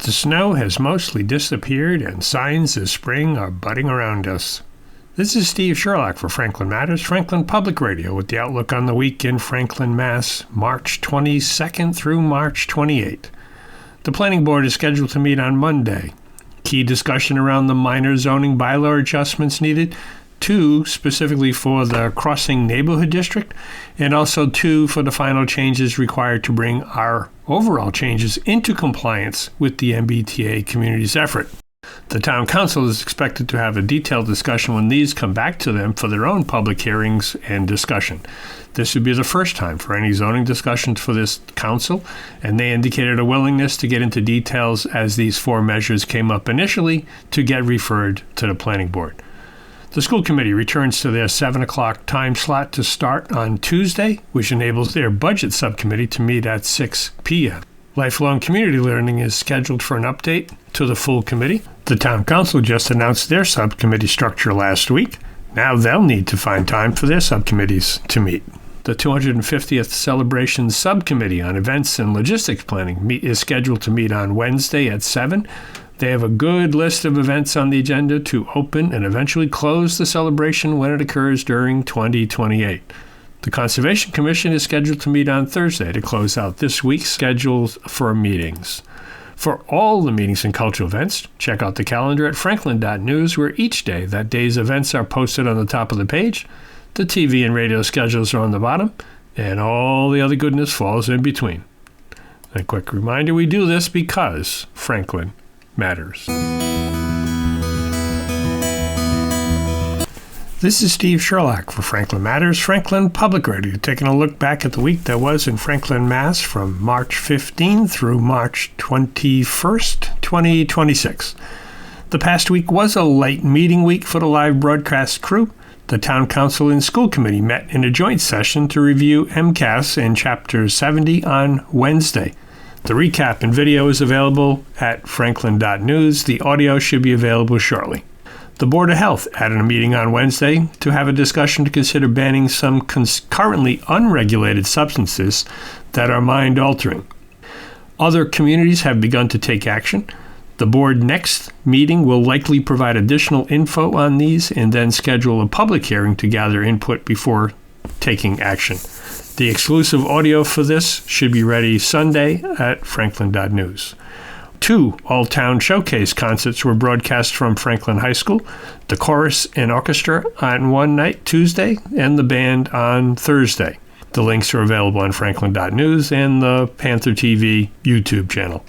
The snow has mostly disappeared and signs of spring are budding around us. This is Steve Sherlock for Franklin Matters, Franklin Public Radio, with the outlook on the week in Franklin, Mass., March 22nd through March 28th. The Planning Board is scheduled to meet on Monday. Key discussion around the minor zoning bylaw adjustments needed, 2 specifically for the Crossing Neighborhood District, and also 2 for the final changes required to bring our overall changes into compliance with the MBTA community's effort. The Town Council is expected to have a detailed discussion when these come back to them for their own public hearings and discussion. This would be the first time for any zoning discussions for this council, and they indicated a willingness to get into details as these 4 measures came up initially to get referred to the Planning Board. The school committee returns to their 7 o'clock time slot to start on Tuesday, which enables their budget subcommittee to meet at 6 p.m. Lifelong community learning is scheduled for an update to the full committee. The town council just announced their subcommittee structure last week. Now they'll need to find time for their subcommittees to meet. The 250th Celebration Subcommittee on Events and Logistics Planning is scheduled to meet on Wednesday at 7. They have a good list of events on the agenda to open and eventually close the celebration when it occurs during 2028. The Conservation Commission is scheduled to meet on Thursday to close out this week's schedule for meetings. For all the meetings and cultural events, check out the calendar at franklin.news, where each day that day's events are posted on the top of the page. The TV and radio schedules are on the bottom, and all the other goodness falls in between. A quick reminder, we do this because Franklin matters. This is Steve Sherlock for Franklin Matters, Franklin Public Radio, taking a look back at the week that was in Franklin, Mass. From March 15 through March 21st, 2026. The past week was a light meeting week for the live broadcast crew. The Town Council and School Committee met in a joint session to review MCAS in Chapter 70 on Wednesday. The recap and video is available at franklin.news. The audio should be available shortly. The Board of Health had a meeting on Wednesday to have a discussion to consider banning some currently unregulated substances that are mind-altering. Other communities have begun to take action. The board next meeting will likely provide additional info on these and then schedule a public hearing to gather input before taking action. The exclusive audio for this should be ready Sunday at franklin.news. 2 all-town showcase concerts were broadcast from Franklin High School, the chorus and orchestra on one night, Tuesday, and the band on Thursday. The links are available on franklin.news and the Panther TV YouTube channel.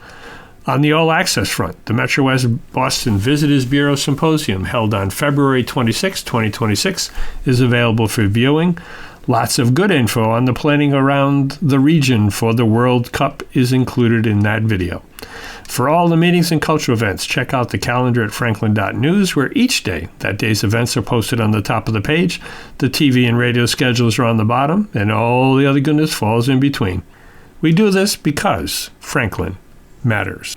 On the all-access front, the Metro West Boston Visitors Bureau Symposium, held on February 26, 2026, is available for viewing. Lots of good info on the planning around the region for the World Cup is included in that video. For all the meetings and cultural events, check out the calendar at franklin.news, where each day that day's events are posted on the top of the page. The TV and radio schedules are on the bottom, and all the other goodness falls in between. We do this because Franklin matters.